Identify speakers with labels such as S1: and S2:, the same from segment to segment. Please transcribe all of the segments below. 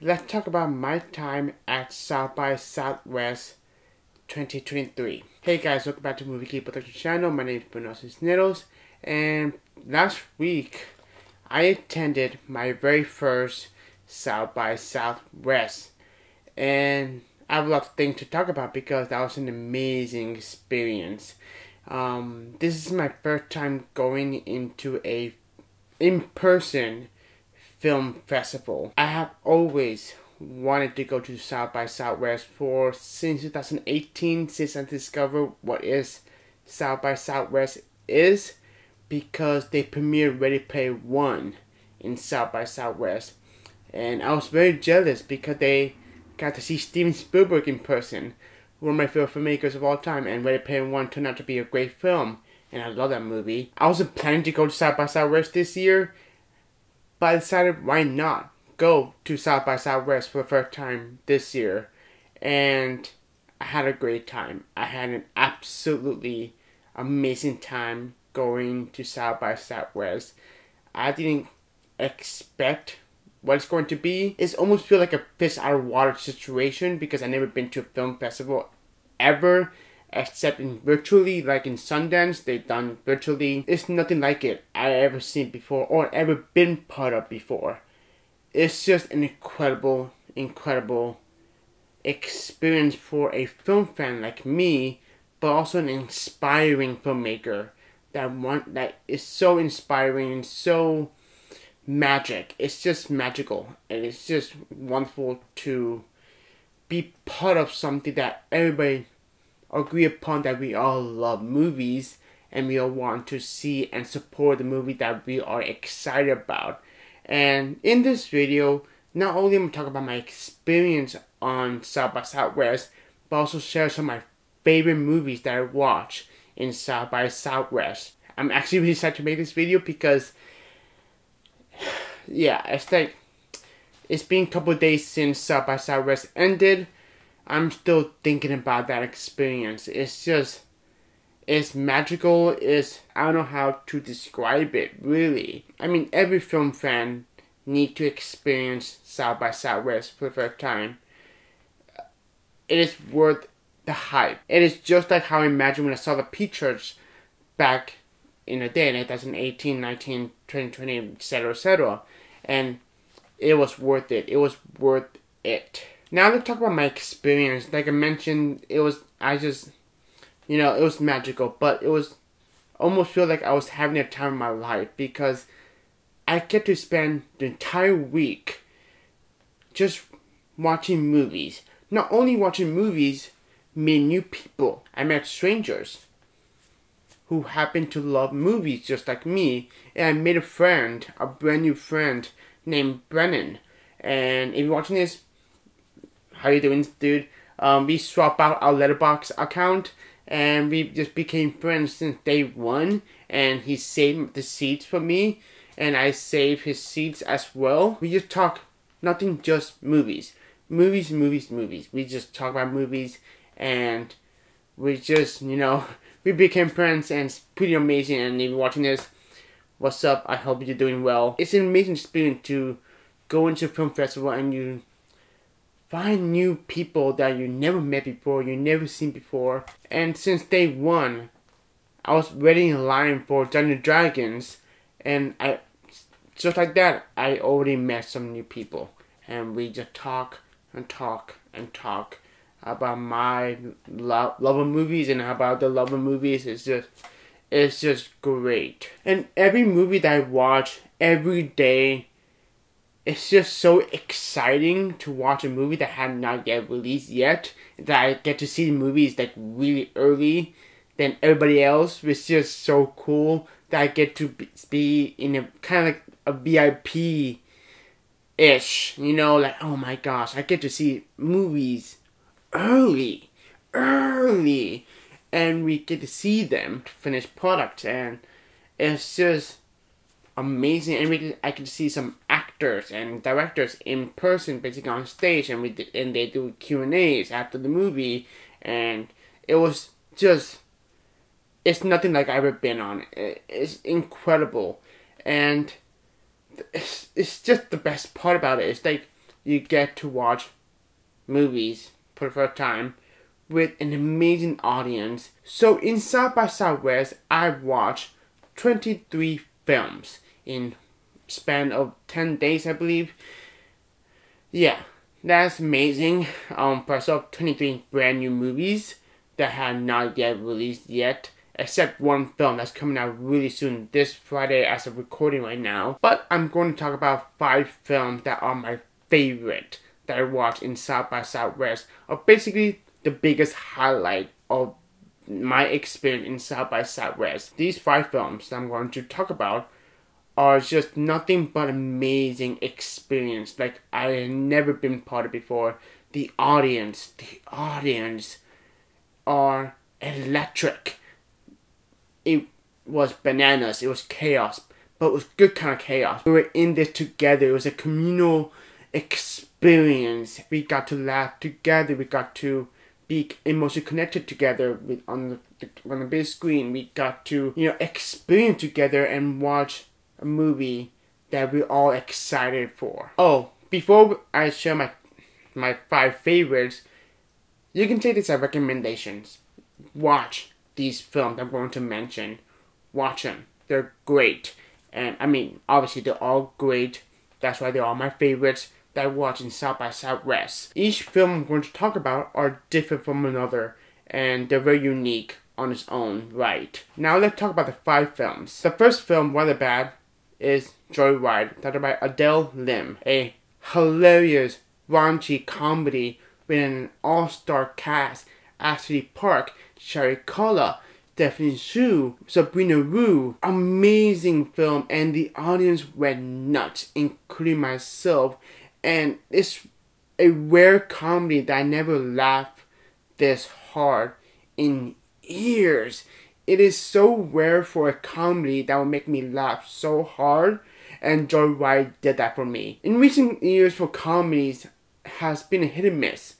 S1: let's talk about my time at South by Southwest 2023. Hey guys, welcome back to Movie Key Production Channel. My name is Bruno Cisneros, and last week I attended my very first South by Southwest, and I have a lot of things to talk about because that was an amazing experience. This is my first time going into a in-person film festival. I have always wanted to go to South by Southwest since 2018, since I discovered what is South by Southwest is, because they premiered Ready Player One in South by Southwest, and I was very jealous because they got to see Steven Spielberg in person, one of my favorite filmmakers of all time, and Ready Player One turned out to be a great film, and I love that movie. I wasn't planning to go to South by Southwest this year, but I decided why not go to South by Southwest for the first time this year, and I had a great time. I had an absolutely amazing time going to South by Southwest. I didn't expect what it's going to be. It's almost feel like a fish out of water situation because I've never been to a film festival ever, except in virtually, like in Sundance, they've done virtually. It's nothing like it I ever seen before or ever been part of before. It's just an incredible experience for a film fan like me, but also an inspiring filmmaker that is so inspiring and so magic. It's just magical, and it's just wonderful to be part of something that everybody agree upon, that we all love movies and we all want to see and support the movie that we are excited about. And in this video, not only am I talking about my experience on South by Southwest, but also share some of my favorite movies that I watch in South by Southwest. I'm actually really excited to make this video because, yeah, it's been a couple of days since South by Southwest ended. I'm still thinking about that experience. It's magical. I don't know how to describe it, really. I mean, every film fan need to experience South by Southwest for the first time. It is worth the hype. It is just like how I imagined when I saw the pictures back in the day, in 2018, 19, 2020, etc., etc. And it was worth it. It was worth it. Now let's talk about my experience. Like I mentioned, it was magical, but it was almost feel like I was having a time of my life because I get to spend the entire week just watching movies. Not only watching movies, meeting new people. I met strangers who happen to love movies just like me, and I made a brand new friend named Brennan. And if you're watching this, how you doing, dude? We swapped out our Letterboxd account, and we just became friends since day one. And he saved the seats for me, and I saved his seats as well. We just talk nothing, just movies. Movies. We just talk about movies, and we just, we became friends, and it's pretty amazing. And if you're watching this, what's up? I hope you're doing well. It's an amazing experience to go into a film festival and you find new people that you never met before, you never seen before. And since day one, I was waiting in line for Dungeons & Dragons, and just like that, I already met some new people. And we just talk about my love of movies and about the love of movies. It's just great. And every movie that I watch every day, it's just so exciting to watch a movie that had not yet released yet. That I get to see the movies like really early than everybody else. It's just so cool that I get to be in a kind of like a VIP-ish. Like, oh my gosh, I get to see movies early. And we get to see them, finished product. And it's just amazing. And I can see some actors and directors in person, basically on stage, and they do Q&As after the movie, and it was just, it's nothing like I've ever been on. It's incredible, and it's just the best part about it. It's like you get to watch movies for the first time with an amazing audience. So in South by Southwest, I watched 23 films in span of 10 days, I believe. Yeah, that's amazing. Plus of 23 brand new movies that had not yet released yet, except one film that's coming out really soon this Friday as of recording right now. But I'm going to talk about 5 films that are my favorite that I watched in South by Southwest, or basically the biggest highlight of my experience in South by Southwest. These 5 films that I'm going to talk about are just nothing but amazing experience. Like I had never been part of before. The audience are electric. It was bananas. It was chaos, but it was good kind of chaos. We were in this together. It was a communal experience. We got to laugh together. We got to be emotionally connected together on the big screen. We got to experience together and watch a movie that we're all excited for. Oh, before I share my 5 favorites, you can take this as recommendations. Watch these films I'm going to mention. Watch them. They're great. And I mean, obviously they're all great. That's why they're all my favorites that I watch in South by Southwest. Each film I'm going to talk about are different from another, and they're very unique on its own right. Now let's talk about the 5 films. The first film, Rather Bad, is Joyride, directed by Adele Lim. A hilarious, raunchy comedy with an all-star cast: Ashley Park, Sherry Cola, Stephanie Hsu, Sabrina Wu. Amazing film, and the audience went nuts, including myself. And it's a rare comedy that I never laughed this hard in years. It is so rare for a comedy that will make me laugh so hard, and Joyride did that for me. In recent years for comedies has been a hit and miss.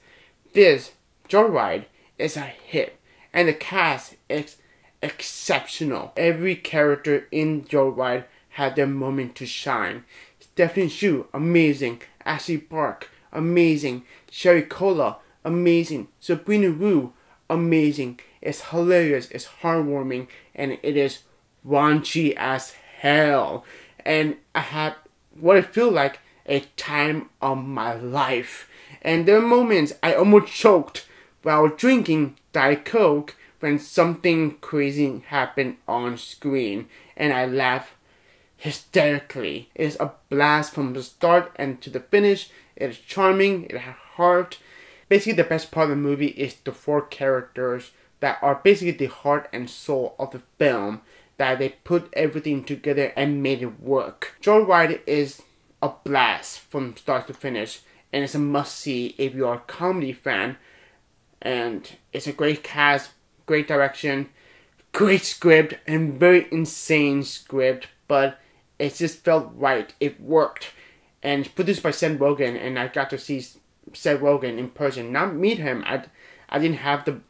S1: This, Joyride, is a hit, and the cast is exceptional. Every character in Joyride had their moment to shine. Stephanie Hsu, amazing. Ashley Park, amazing. Sherry Cola, amazing. Sabrina Wu, amazing. It's hilarious, it's heartwarming, and it is raunchy as hell. And I had what I feel like a time of my life. And there are moments I almost choked while drinking Diet Coke when something crazy happened on screen, and I laughed hysterically. It is a blast from the start and to the finish. It is charming, it has heart. Basically, the best part of the movie is the 4 characters that are basically the heart and soul of the film, that they put everything together and made it work. Joyride is a blast from start to finish, and it's a must-see if you're a comedy fan. And it's a great cast, great direction, great script, and very insane script, but it just felt right. It worked. And it's produced by Seth Rogen, and I got to see Seth Rogen in person. Not meet him. I didn't have the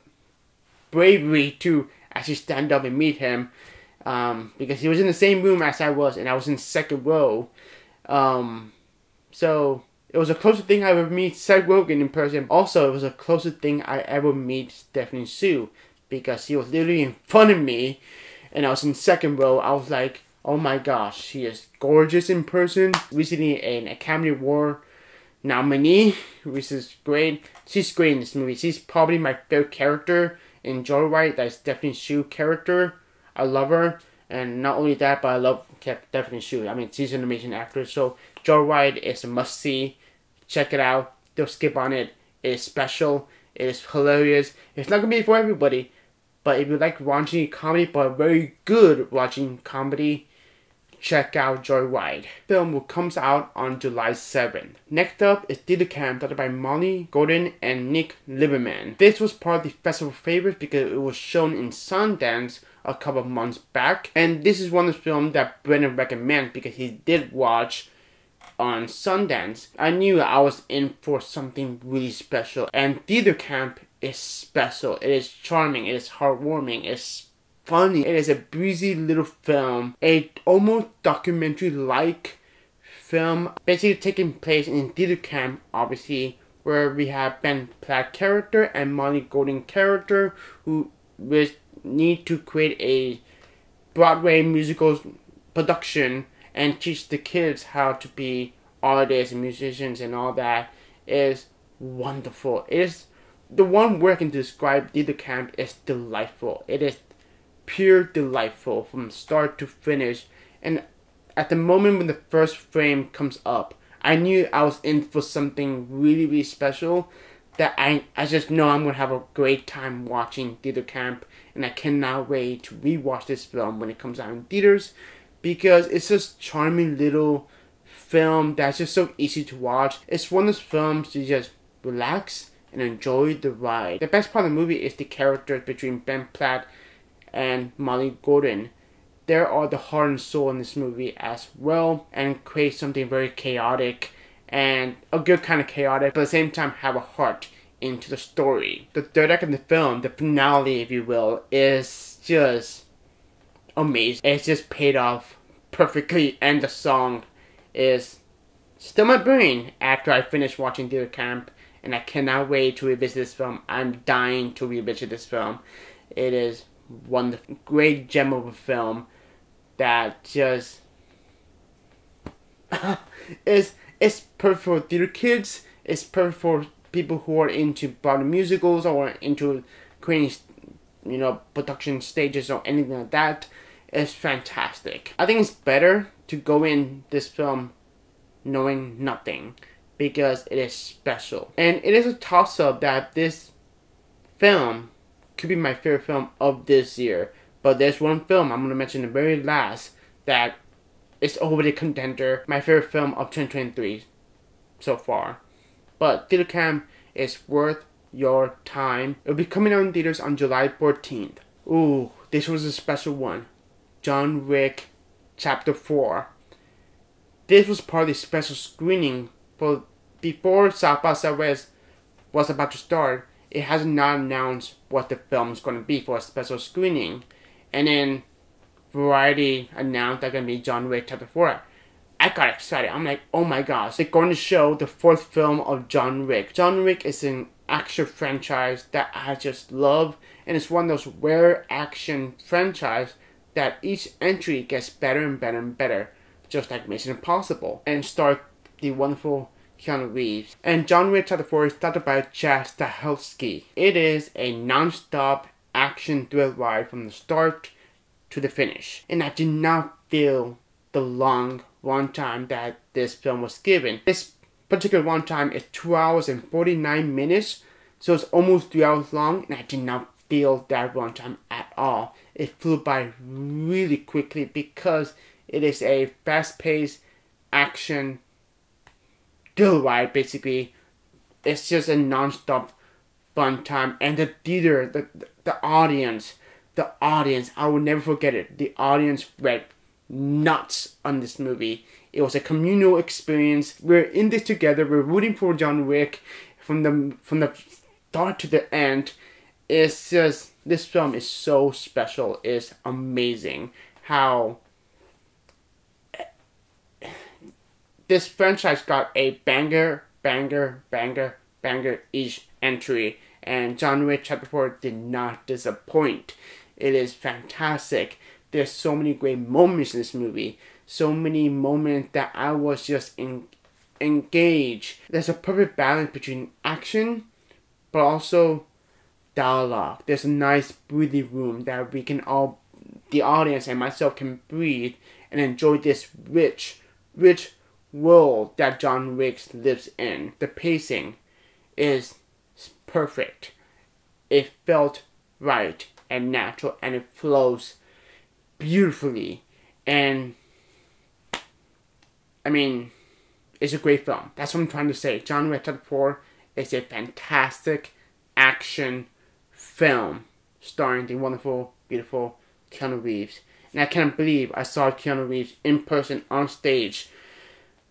S1: bravery to actually stand up and meet him, because he was in the same room as I was, and I was in second row. So it was the closest thing I ever meet Seth Rogen in person. Also, it was the closest thing I ever meet Stephanie Hsu, because she was literally in front of me, and I was in second row. I was like, oh my gosh, she is gorgeous in person. Recently an Academy Award nominee, which is great. She's great in this movie. She's probably my favorite character in Joyride. That's Stephanie Hsu character. I love her. And not only that, but I love Stephanie Hsu. I mean, she's an amazing actress. So Joyride is a must-see. Check it out. Don't skip on it. It is special. It is hilarious. It's not going to be for everybody. But if you like raunchy comedy, but very good watching comedy, check out Joyride. The film comes out on July 7th. Next up is Theater Camp, directed by Molly Gordon and Nick Lieberman. This was part of the festival favorite because it was shown in Sundance a couple of months back. And this is one of the films that Brennan recommends because he did watch on Sundance. I knew I was in for something really special. And Theater Camp is special. It is charming. It is heartwarming. It's funny. It is a breezy little film. A almost documentary-like film, basically taking place in theater camp, obviously, where we have Ben Platt character and Molly Gordon character who need to create a Broadway musical production and teach the kids how to be artists and musicians and all that. Is wonderful. It is the one word I can describe theater camp is delightful. It is pure delightful from start to finish. And at the moment when the first frame comes up, I knew I was in for something really, really special. That I just know I'm going to have a great time watching theater camp. And I cannot wait to rewatch this film when it comes out in theaters. Because it's just charming little film that's just so easy to watch. It's one of those films to just relax and enjoy the ride. The best part of the movie is the characters between Ben Platt and Molly Gordon. They are the heart and soul in this movie as well, and create something very chaotic and a good kind of chaotic, but at the same time have a heart into the story. The third act of the film, the finale if you will, is just amazing. It's just paid off perfectly, and the song is still in my brain after I finish watching theater camp, and I cannot wait to revisit this film. I'm dying to revisit this film. It is one great gem of a film that just it's perfect for theater kids. It's perfect for people who are into Broadway musicals or into creating, production stages or anything like that. It's fantastic. I think it's better to go in this film knowing nothing because it is special. And it is a toss-up that this film could be my favorite film of this year. But there's one film I'm going to mention the very last that is already a contender. My favorite film of 2023 so far. But theater camp is worth your time. It'll be coming out in theaters on July 14th. Ooh, this was a special one. John Wick Chapter 4. This was part of the special screening for before South by Southwest was about to start. It has not announced what the film is going to be for a special screening. And then Variety announced they're going to be John Wick Chapter 4. I got excited. I'm like, oh my gosh, they're going to show the fourth film of John Wick. John Wick is an action franchise that I just love. And it's one of those rare action franchise that each entry gets better and better and better. Just like Mission Impossible. And start the wonderful Keanu Reeves. And John Wick Chapter 4 is started by Chad Stahelski. It is a non-stop action thrill ride from the start to the finish. And I did not feel the long runtime that this film was given. This particular runtime is 2 hours and 49 minutes. So it's almost 3 hours long. And I did not feel that runtime at all. It flew by really quickly because it is a fast-paced action thrill ride, basically. It's just a non-stop fun time. And the theater, the audience, I will never forget it. The audience went nuts on this movie. It was a communal experience. We're in this together. We're rooting for John Wick from the start to the end. It's just, this film is so special. It's amazing how this franchise got a banger each entry, and John Wick Chapter 4 did not disappoint. It is fantastic. There's so many great moments in this movie. So many moments that I was just engaged. There's a perfect balance between action, but also dialogue. There's a nice breathing room that we can all, the audience and myself, can breathe and enjoy this rich world that John Wick lives in. The pacing is perfect. It felt right and natural, and it flows beautifully. And I mean, it's a great film. That's what I'm trying to say. John Wick Chapter 4 is a fantastic action film starring the wonderful, beautiful Keanu Reeves. And I can't believe I saw Keanu Reeves in person on stage.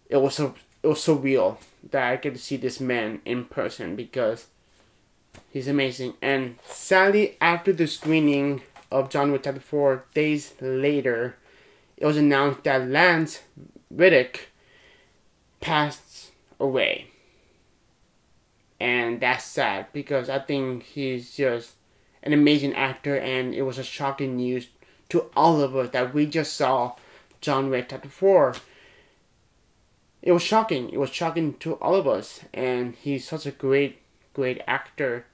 S1: It was so real that I get to see this man in person because he's amazing. And sadly, after the screening of John Wick Chapter 4, days later, it was announced that Lance Reddick passed away. And that's sad because I think he's just an amazing actor, and it was a shocking news to all of us that we just saw John Wick Chapter 4. It was shocking. It was shocking to all of us, and he's such a great actor.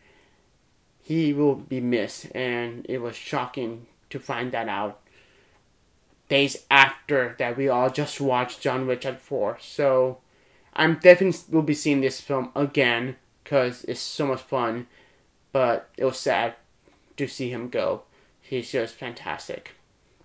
S1: He will be missed, and it was shocking to find that out days after that we all just watched John Wick Chapter 4. So I'm definitely will be seeing this film again because it's so much fun, but it was sad to see him go. He's just fantastic,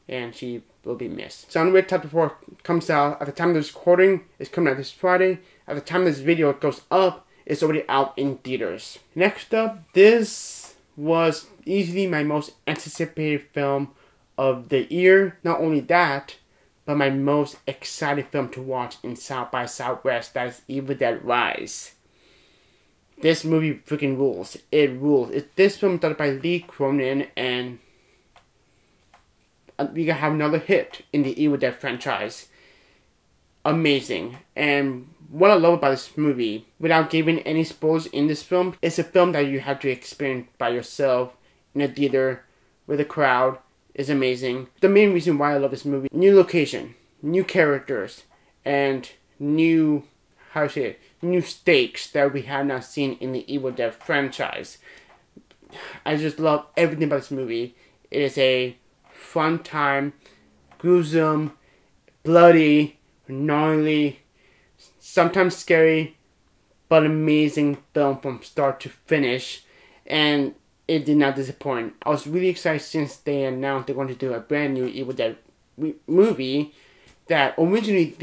S1: and he will be missed. John Wick Chapter 4 comes out at the time of this recording. It's coming out this Friday. At the time this video goes up, it's already out in theaters. Next up, this was easily my most anticipated film of the year. Not only that, but my most excited film to watch in South by Southwest. That is Evil Dead Rise. This movie freaking rules. It rules. This film directed by Lee Cronin, and we gonna have another hit in the Evil Dead franchise. Amazing. And what I love about this movie, without giving any spoilers in this film, it's a film that you have to experience by yourself in a theater with a crowd. Is amazing. The main reason why I love this movie: new location, new characters, and new stakes that we have not seen in the Evil Dead franchise. I just love everything about this movie. It is a fun time, gruesome, bloody, gnarly, sometimes scary, but amazing film from start to finish, and it did not disappoint. I was really excited since they announced they're going to do a brand new Evil Dead movie. That originally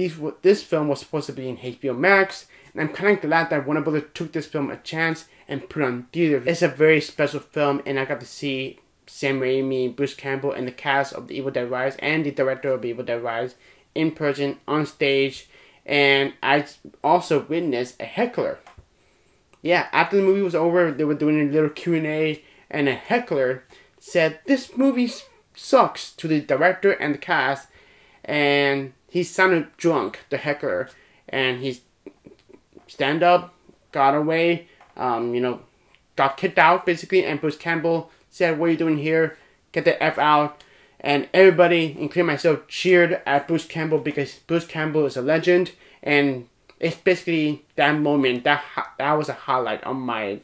S1: this film was supposed to be in HBO Max, and I'm kind of glad that Warner Brothers took this film a chance and put it on theater. It's a very special film, and I got to see Sam Raimi, Bruce Campbell, and the cast of the Evil Dead Rise, and the director of Evil Dead Rise in person, on stage, and I also witnessed a heckler. Yeah, after the movie was over, they were doing a little Q&A, and a heckler said, "This movie sucks," to the director and the cast, and he sounded drunk, the heckler, and he stand up, got away, got kicked out basically, and Bruce Campbell said, "What are you doing here? Get the F out." And everybody, including myself, cheered at Bruce Campbell because Bruce Campbell is a legend, and it's basically that moment, that was a highlight on my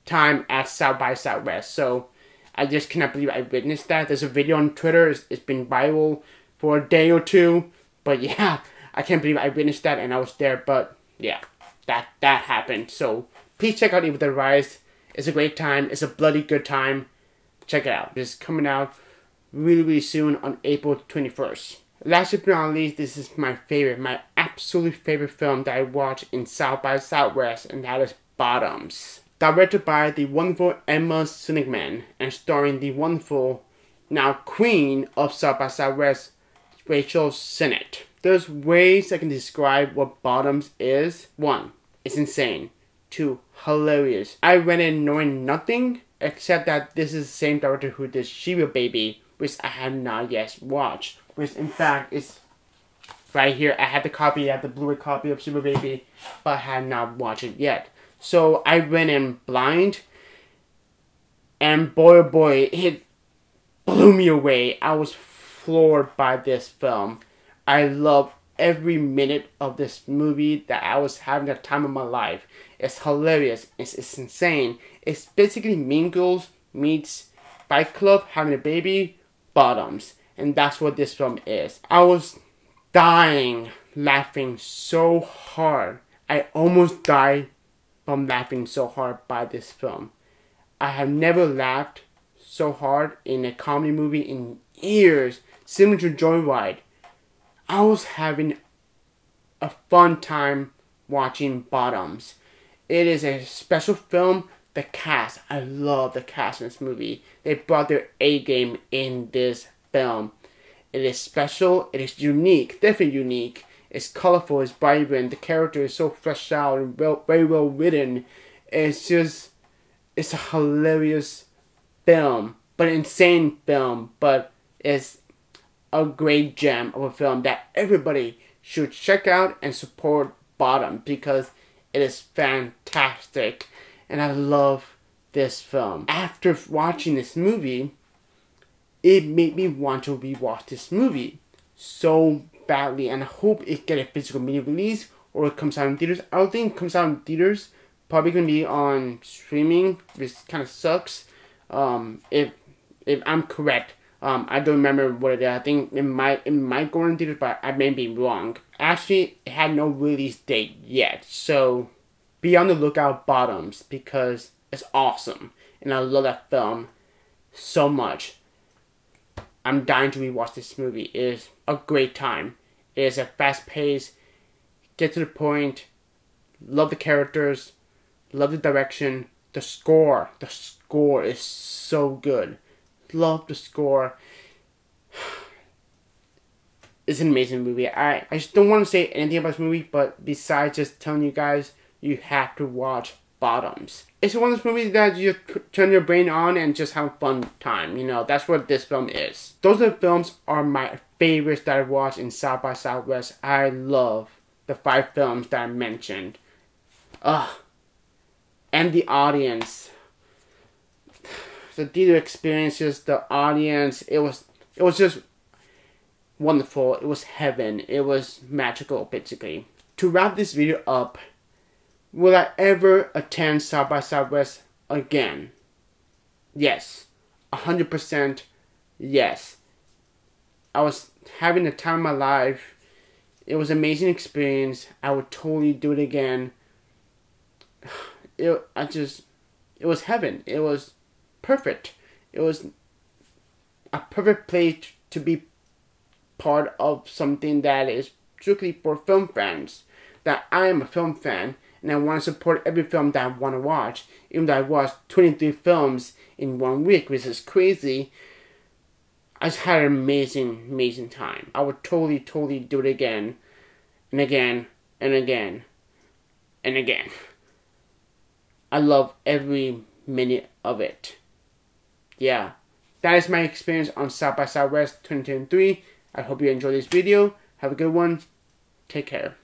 S1: time at South by Southwest. So I just cannot believe I witnessed that. There's a video on Twitter. It's been viral for a day or two. But yeah, I can't believe I witnessed that and I was there. But yeah, that happened. So please check out Evil Dead Rise. It's a great time. It's a bloody good time. Check it out. It's coming out really soon on April 21st. Last but not least, this is my absolute favorite film that I watched in South by Southwest, and that is Bottoms. Directed by the wonderful Emma Seligman and starring the wonderful, now queen of South by Southwest, Rachel Sennett. There's ways I can describe what Bottoms is. 1, it's insane. 2, hilarious. I went in knowing nothing except that this is the same director who did Shiva Baby, which I have not yet watched. Which in fact is right here. I had the Blu-ray copy of Shiva Baby, but I have not watched it yet. So I went in blind, and boy oh boy, it blew me away. I was floored by this film. I love every minute of this movie that I was having the time of my life. It's hilarious. It's insane. It's basically Mean Girls meets Fight Club having a baby, Bottoms. And that's what this film is. I was dying laughing so hard. I almost died from laughing so hard by this film. I have never laughed so hard in a comedy movie in years. Similar to Joyride. I was having a fun time watching Bottoms. It is a special film. The cast, I love the cast in this movie. They brought their A game in this film. It is special. It is unique. Definitely unique. It's colorful. It's vibrant. The character is so fleshed out and very well written. It's a hilarious film, but an insane film. But it's a great gem of a film that everybody should check out and support Bottom because it is fantastic. And I love this film. After watching this movie, it made me want to rewatch this movie so badly. And I hope it get a physical media release or it comes out in theaters. I don't think it comes out in theaters. Probably going to be on streaming, which kind of sucks. If I'm correct. I don't remember what it is. I think it might go in theaters, but I may be wrong. Actually, it had no release date yet. So be on the lookout, Bottoms, because it's awesome. And I love that film so much. I'm dying to rewatch this movie. It is a great time. It is a fast pace, get to the point, love the characters, love the direction, the score. The score is so good. Love the score. It's an amazing movie. I just don't want to say anything about this movie, but besides just telling you guys, you have to watch Bottoms. It's one of those movies that you turn your brain on and just have a fun time. You know, that's what this film is. Those are the films are my favorites that I watched in South by Southwest. I love the 5 films that I mentioned. And the audience. The theater experiences, the audience, it was just wonderful. It was heaven. It was magical, basically. To wrap this video up, will I ever attend South by Southwest again? Yes. 100% yes. I was having the time of my life. It was an amazing experience. I would totally do it again. It was heaven. It was perfect. It was a perfect place to be part of something that is strictly for film fans. That I am a film fan and I want to support every film that I want to watch. Even though I watched 23 films in 1 week, which is crazy, I just had an amazing time. I would totally do it again and again and again and again. I love every minute of it. Yeah, that is my experience on South by Southwest 2023. I hope you enjoyed this video. Have a good one. Take care.